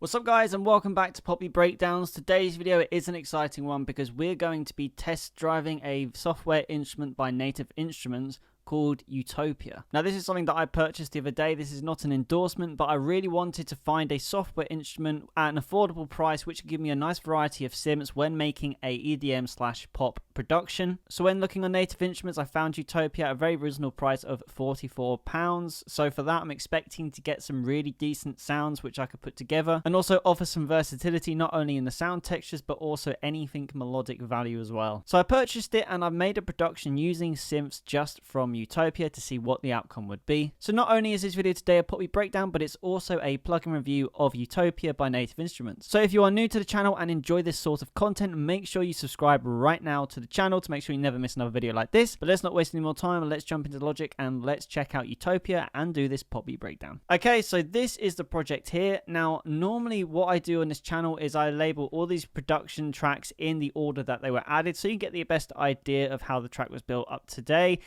What's up guys, and welcome back to Poppy Breakdowns. Today's video is an exciting one because we're going to be test driving a software instrument by Native Instruments called Utopia. Now this is something that I purchased the other day. This is not an endorsement, but I really wanted to find a software instrument at an affordable price which would give me a nice variety of synths when making a EDM/pop production. So when looking on Native Instruments, I found Utopia at a very reasonable price of £44. So for that, I'm expecting to get some really decent sounds which I could put together and also offer some versatility not only in the sound textures but also anything melodic value as well. So I purchased it and I've made a production using synths just from Utopia to see what the outcome would be. So not only is this video today a Poppy breakdown, but it's also a plugin review of Utopia by Native Instruments. So if you are new to the channel and enjoy this sort of content, make sure you subscribe right now to the channel to make sure you never miss another video like this. But let's not waste any more time, let's jump into logic and let's check out Utopia and do this Poppy breakdown. Okay, so this is the project here. Now normally what I do on this channel is I label all these production tracks in the order that they were added so you get the best idea of how the track was built up today.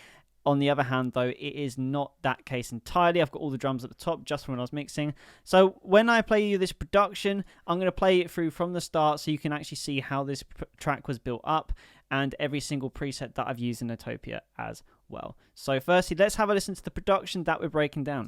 On the other hand, though, it is not that case entirely. I've got all the drums at the top just from when I was mixing. So when I play you this production, I'm going to play it through from the start so you can actually see how this track was built up and every single preset that I've used in Utopia as well. So firstly, let's have a listen to the production that we're breaking down.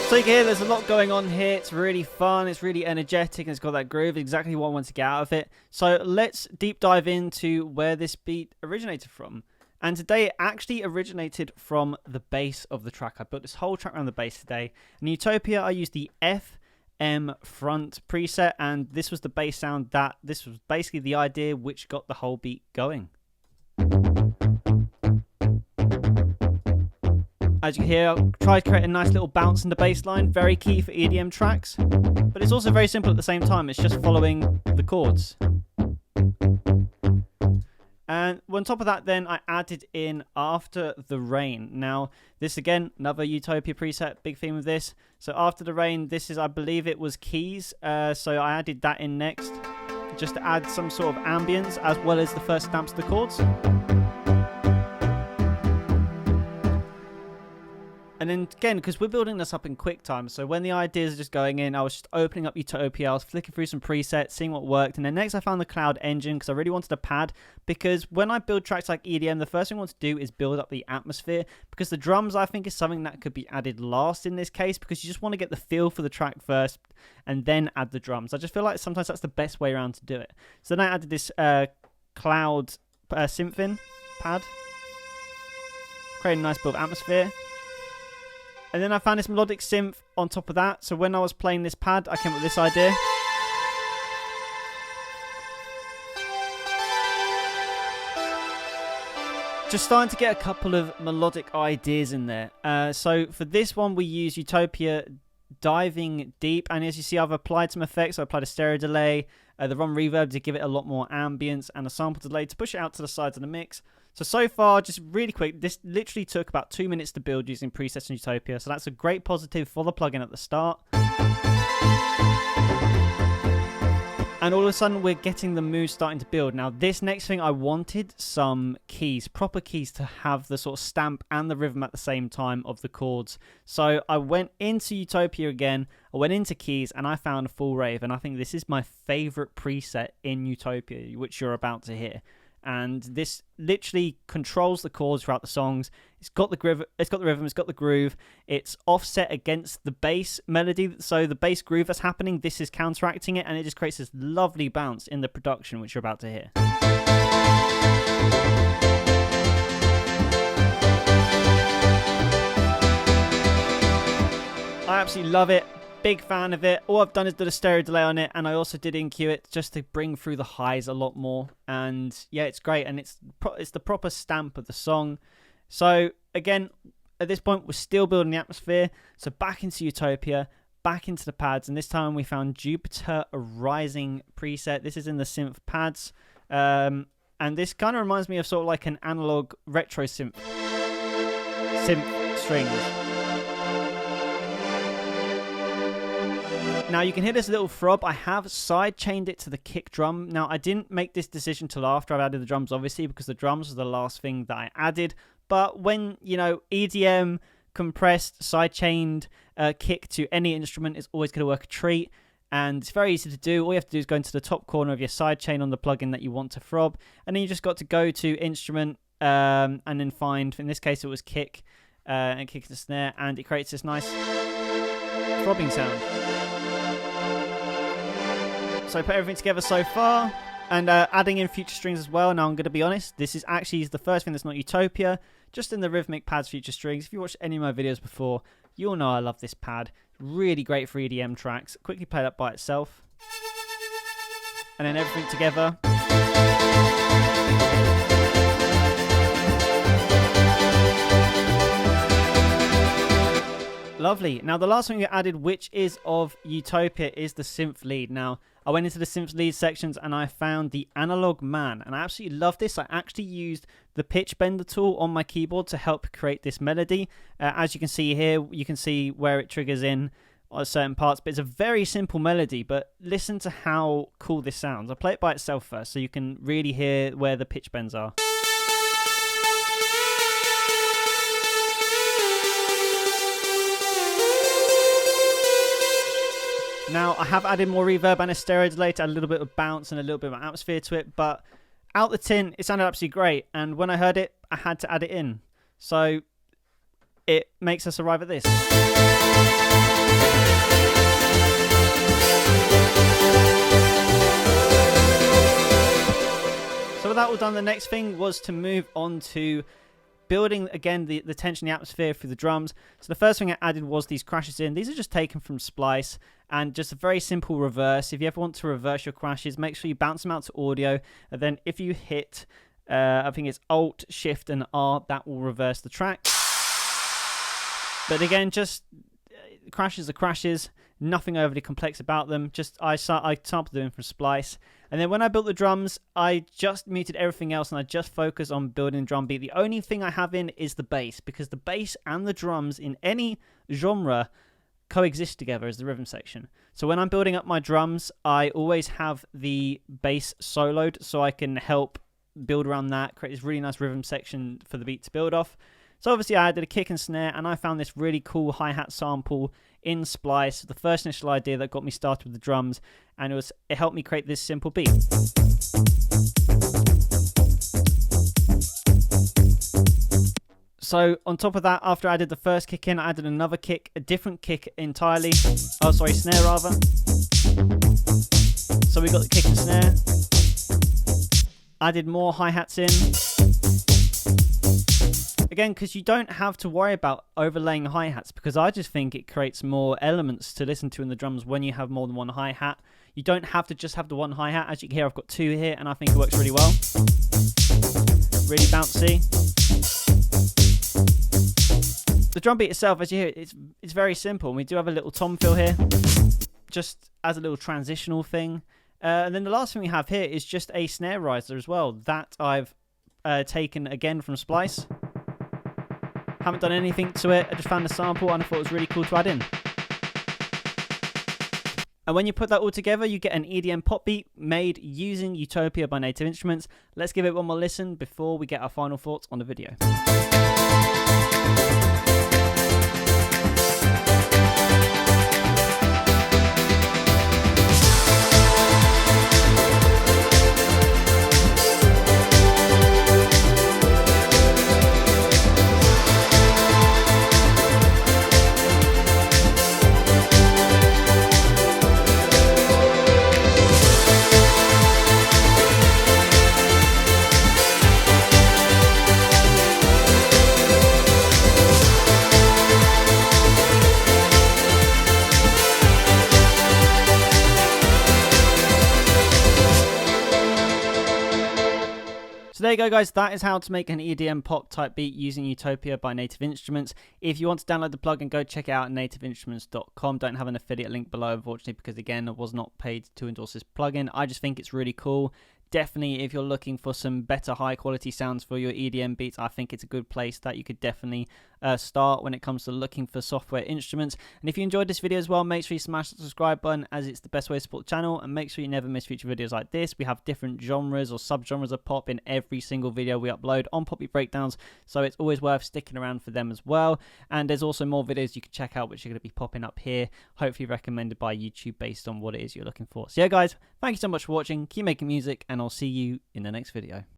So you can hear there's a lot going on here. It's really fun, it's really energetic, and it's got that groove, exactly what I want to get out of it. So let's deep dive into where this beat originated from. And today it actually originated from the bass of the track. I built this whole track around the bass today. In Utopia, I used the FM front preset, and this was the bass sound this was basically the idea which got the whole beat going. As you can hear, I'll try to create a nice little bounce in the bass line, very key for EDM tracks. But it's also very simple at the same time, it's just following the chords. And on top of that then, I added in After the Rain. Now, this again, another Utopia preset, big theme of this. So After the Rain, this is, I believe it was keys, so I added that in next, just to add some sort of ambience, as well as the first stamps of the chords. And then again, because we're building this up in QuickTime, so when the ideas are just going in, I was just opening up Utopia, I was flicking through some presets, seeing what worked, and then next I found the Cloud Engine because I really wanted a pad, because when I build tracks like EDM, the first thing I want to do is build up the atmosphere, because the drums I think is something that could be added last in this case, because you just want to get the feel for the track first, and then add the drums. I just feel like sometimes that's the best way around to do it. So then I added this Cloud Synthin pad, creating a nice bit of atmosphere. And then I found this melodic synth on top of that. So when I was playing this pad, I came up with this idea. Just starting to get a couple of melodic ideas in there. So for this one, we use Utopia Diving Deep. And as you see, I've applied some effects. So I applied a stereo delay, the ROM reverb to give it a lot more ambience, and a sample delay to push it out to the sides of the mix. So far, just really quick, this literally took about 2 minutes to build using presets in Utopia, so that's a great positive for the plugin at the start. And all of a sudden, we're getting the mood starting to build. Now, this next thing, I wanted some keys, proper keys to have the sort of stamp and the rhythm at the same time of the chords. So I went into Utopia again, I went into keys, and I found Full Rave, and I think this is my favorite preset in Utopia, which you're about to hear. And this literally controls the chords throughout the songs. It's got the groove, it's got the rhythm, it's got the groove. It's offset against the bass melody, so the bass groove that's happening, this is counteracting it, and it just creates this lovely bounce in the production, which you're about to hear. I absolutely love it. Big fan of it. All I've done is did a stereo delay on it, and I also did EQ it just to bring through the highs a lot more. And yeah, it's great, and it's the proper stamp of the song. So again, at this point, we're still building the atmosphere. So back into Utopia, back into the pads, and this time we found Jupiter Rising preset. This is in the synth pads, and this kind of reminds me of sort of like an analog retro synth strings. Now you can hear this little throb. I have side chained it to the kick drum. Now I didn't make this decision till after I've added the drums, obviously, because the drums was the last thing that I added. But when, you know, EDM compressed side chained kick to any instrument is always going to work a treat, and it's very easy to do. All you have to do is go into the top corner of your side chain on the plugin that you want to throb, and then you just got to go to instrument and then find, in this case it was kick, and kick the snare, and it creates this nice throbbing sound. So I put everything together so far, and adding in future strings as well. Now I'm going to be honest, this is actually the first thing that's not Utopia, just in the rhythmic pads future strings. If you watched any of my videos before, you'll know I love this pad. Really great for EDM tracks. Quickly play that by itself, and then everything together. Lovely. Now the last thing we added, which is of Utopia, is the synth lead. Now I went into the synth lead sections and I found the Analog Man, and I absolutely love this. I actually used the pitch bender tool on my keyboard to help create this melody. As you can see here, you can see where it triggers in on certain parts, but it's a very simple melody. But listen to how cool this sounds. I'll play it by itself first so you can really hear where the pitch bends are. Now, I have added more reverb and a stereo delay to add a little bit of bounce and a little bit of atmosphere to it, but out the tin, it sounded absolutely great, and when I heard it, I had to add it in. So, it makes us arrive at this. So with that all done, the next thing was to move on to building again the tension, the atmosphere through the drums. So the first thing I added was these crashes in. These are just taken from Splice, and just a very simple reverse. If you ever want to reverse your crashes, make sure you bounce them out to audio, and then if you hit I think it's Alt, Shift and R, that will reverse the track. But again, just crashes are crashes, nothing overly complex about them. Just I sampled them from Splice, and then when I built the drums, I just muted everything else and I just focused on building drum beat. The only thing I have in is the bass, because the bass and the drums in any genre coexist together as the rhythm section. So when I'm building up my drums, I always have the bass soloed so I can help build around that, create this really nice rhythm section for the beat to build off. So obviously I added a kick and snare, and I found this really cool hi-hat sample in Splice, the first initial idea that got me started with the drums, and it helped me create this simple beat. So on top of that, after I added the first kick in, I added another kick, a different kick entirely. Oh, sorry, snare rather. So we got the kick and snare. Added more hi-hats in. Again, because you don't have to worry about overlaying hi-hats, because I just think it creates more elements to listen to in the drums when you have more than one hi-hat. You don't have to just have the one hi-hat. As you can hear, I've got two here, and I think it works really well. Really bouncy. The drum beat itself, as you hear, it's very simple. We do have a little tom fill here, just as a little transitional thing. And then the last thing we have here is just a snare riser as well, that I've taken again from Splice. Haven't done anything to it, I just found the sample and I thought it was really cool to add in. And when you put that all together, you get an EDM pop beat made using Utopia by Native Instruments. Let's give it one more listen before we get our final thoughts on the video. there you go, guys. That is how to make an EDM pop type beat using Utopia by Native Instruments. If you want to download the plugin, go check it out at nativeinstruments.com. Don't have an affiliate link below, unfortunately, because again, I was not paid to endorse this plugin. I just think it's really cool. Definitely, if you're looking for some better high quality sounds for your EDM beats, I think it's a good place that you could definitely start when it comes to looking for software instruments. And if you enjoyed this video as well, make sure you smash the subscribe button, as it's the best way to support the channel, and make sure you never miss future videos like this. We have different genres or subgenres of pop in every single video we upload on Poppy Breakdowns, so it's always worth sticking around for them as well. And there's also more videos you can check out which are going to be popping up here, hopefully recommended by YouTube based on what it is you're looking for. So yeah, guys, thank you so much for watching. Keep making music, and I'll see you in the next video.